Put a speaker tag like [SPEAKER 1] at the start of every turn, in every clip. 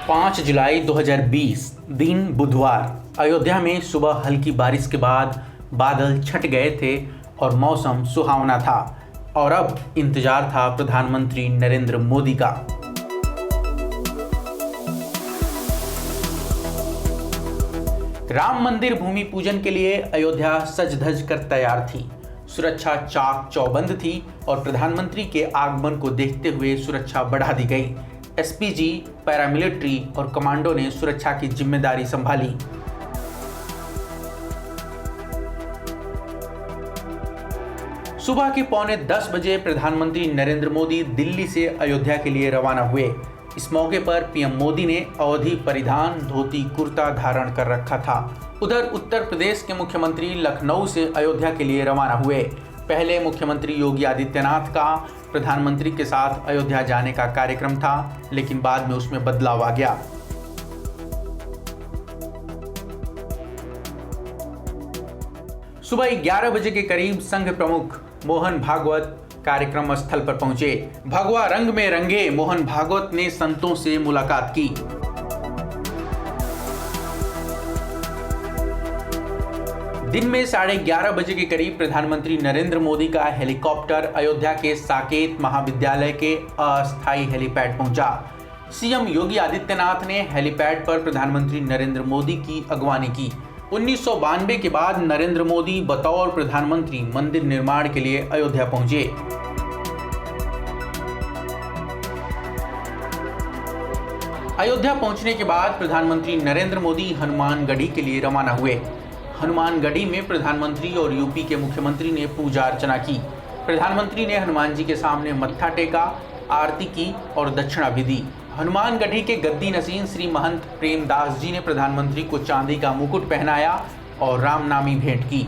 [SPEAKER 1] 5 जुलाई 2020 दिन बुधवार। अयोध्या में सुबह हल्की बारिश के बाद बादल छट गए थे और मौसम सुहावना था और अब इंतजार था प्रधानमंत्री नरेंद्र मोदी का। राम मंदिर भूमि पूजन के लिए अयोध्या सज धज कर तैयार थी। सुरक्षा चाक चौबंद थी और प्रधानमंत्री के आगमन को देखते हुए सुरक्षा बढ़ा दी गई। एसपीजी, पैरामिलिट्री और कमांडो ने सुरक्षा की जिम्मेदारी संभाली। सुबह के 9:45 बजे प्रधानमंत्री नरेंद्र मोदी दिल्ली से अयोध्या के लिए रवाना हुए। इस मौके पर पीएम मोदी ने अवधी परिधान, धोती कुर्ता धारण कर रखा था। उधर उत्तर प्रदेश के मुख्यमंत्री लखनऊ से अयोध्या के लिए रवाना हुए। पहले मुख्यमंत्री योगी आदित्यनाथ का प्रधानमंत्री के साथ अयोध्या जाने का कार्यक्रम था, लेकिन बाद में उसमें बदलाव आ गया। सुबह 11 बजे के करीब संघ प्रमुख मोहन भागवत कार्यक्रम स्थल पर पहुंचे। भगवा रंग में रंगे मोहन भागवत ने संतों से मुलाकात की। दिन में 11:30 बजे के करीब प्रधानमंत्री नरेंद्र मोदी का हेलीकॉप्टर अयोध्या के साकेत महाविद्यालय के अस्थायी हेलीपैड पहुंचा। सीएम योगी आदित्यनाथ ने हेलीपैड पर प्रधानमंत्री नरेंद्र मोदी की अगवानी की। 1992 के बाद नरेंद्र मोदी बतौर प्रधानमंत्री मंदिर निर्माण के लिए अयोध्या पहुंचे। अयोध्या पहुंचने के बाद प्रधानमंत्री नरेंद्र मोदी हनुमानगढ़ी के लिए रवाना हुए। हनुमानगढ़ी में प्रधानमंत्री और यूपी के मुख्यमंत्री ने पूजा अर्चना की। प्रधानमंत्री ने हनुमान जी के सामने मत्था टेका, आरती की और दक्षिणा भी दी। हनुमानगढ़ी के गद्दी नसीन श्री महंत प्रेमदास जी ने प्रधानमंत्री को चांदी का मुकुट पहनाया और रामनामी भेंट की।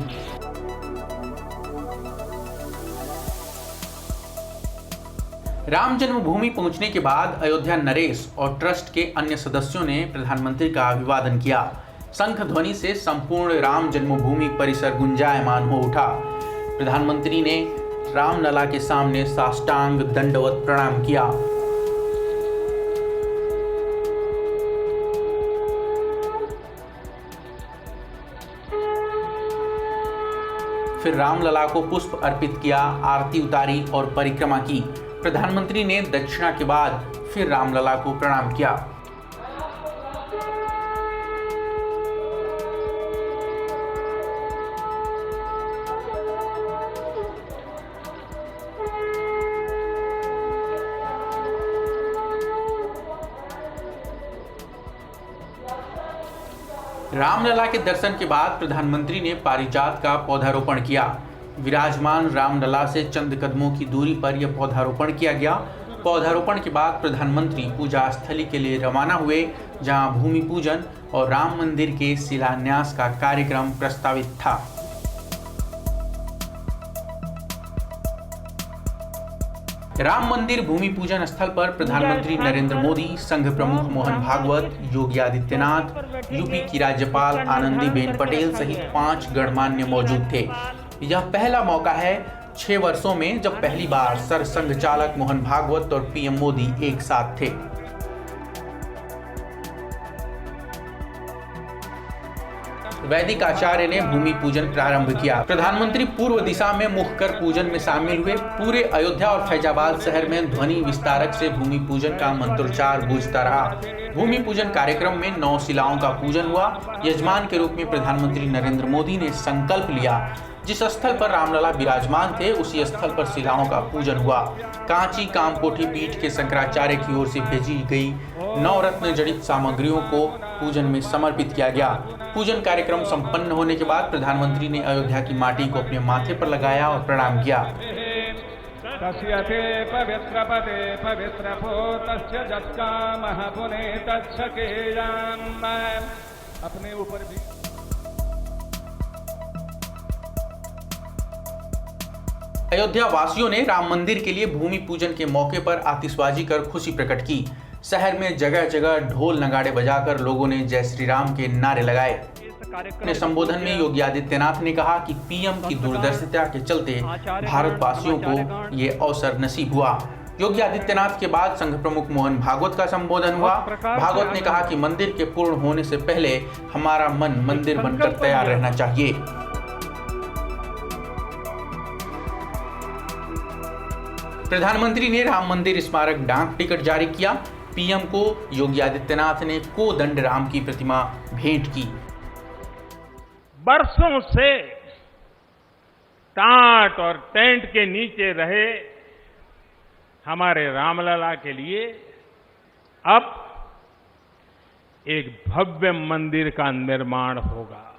[SPEAKER 1] राम जन्मभूमि पहुंचने के बाद अयोध्या नरेश और ट्रस्ट के अन्य सदस्यों ने प्रधानमंत्री का अभिवादन किया। शंख ध्वनि से संपूर्ण राम जन्मभूमि परिसर गुंजायमान हो उठा। प्रधानमंत्री ने रामलला के सामने साष्टांग दंडवत प्रणाम किया। फिर रामलला को पुष्प अर्पित किया, आरती उतारी और परिक्रमा की। प्रधानमंत्री ने दक्षिणा के बाद फिर रामलला को प्रणाम किया। रामलला के दर्शन के बाद प्रधानमंत्री ने पारिजात का पौधारोपण किया। विराजमान रामलला से चंद कदमों की दूरी पर यह पौधारोपण किया गया। पौधारोपण के बाद प्रधानमंत्री पूजा स्थली के लिए रवाना हुए, जहां भूमि पूजन और राम मंदिर के शिलान्यास का कार्यक्रम प्रस्तावित था। राम मंदिर भूमि पूजन स्थल पर प्रधानमंत्री नरेंद्र मोदी, संघ प्रमुख मोहन भागवत, योगी आदित्यनाथ, यूपी की राज्यपाल आनंदीबेन पटेल सहित 5 गणमान्य मौजूद थे। यह पहला मौका है 6 वर्षों में जब पहली बार सरसंघ चालक मोहन भागवत और पीएम मोदी एक साथ थे। वैदिक आचार्य ने भूमि पूजन प्रारंभ किया। प्रधानमंत्री पूर्व दिशा में मुख कर पूजन में शामिल हुए। पूरे अयोध्या और फैजाबाद शहर में ध्वनि विस्तारक से भूमि पूजन का मंत्रोच्चार गूंजता रहा। भूमि पूजन कार्यक्रम में 9 शिलाओं का पूजन हुआ। यजमान के रूप में प्रधानमंत्री नरेंद्र मोदी ने संकल्प लिया। जिस स्थल पर रामलला विराजमान थे, उसी स्थल पर शिलाओं का पूजन हुआ। कांची कामकोठी पीठ के शंकराचार्य की ओर से भेजी गई 9 रत्न जड़ित सामग्रियों को पूजन में समर्पित किया गया। पूजन कार्यक्रम संपन्न होने के बाद प्रधानमंत्री ने अयोध्या की माटी को अपने माथे पर लगाया और प्रणाम किया। अपने ऊपर भी अयोध्या वासियों ने राम मंदिर के लिए भूमि पूजन के मौके पर आतिशबाजी कर खुशी प्रकट की। शहर में जगह जगह ढोल नगाड़े बजाकर लोगों ने जय श्री राम के नारे लगाए। अपने संबोधन में योगी आदित्यनाथ ने कहा कि पीएम की दूरदर्शिता के चलते भारतवासियों को ये अवसर नसीब हुआ। योगी आदित्यनाथ के बाद संघ प्रमुख मोहन भागवत का संबोधन हुआ। भागवत ने कहा कि मंदिर के पूर्ण होने से पहले हमारा मन मंदिर बनकर तैयार रहना चाहिए। प्रधानमंत्री ने राम मंदिर स्मारक डाक टिकट जारी किया। पीएम को योगी आदित्यनाथ ने कोदंड राम की प्रतिमा भेंट की।
[SPEAKER 2] बरसों से टाट और टेंट के नीचे रहे हमारे रामलला के लिए अब एक भव्य मंदिर का निर्माण होगा।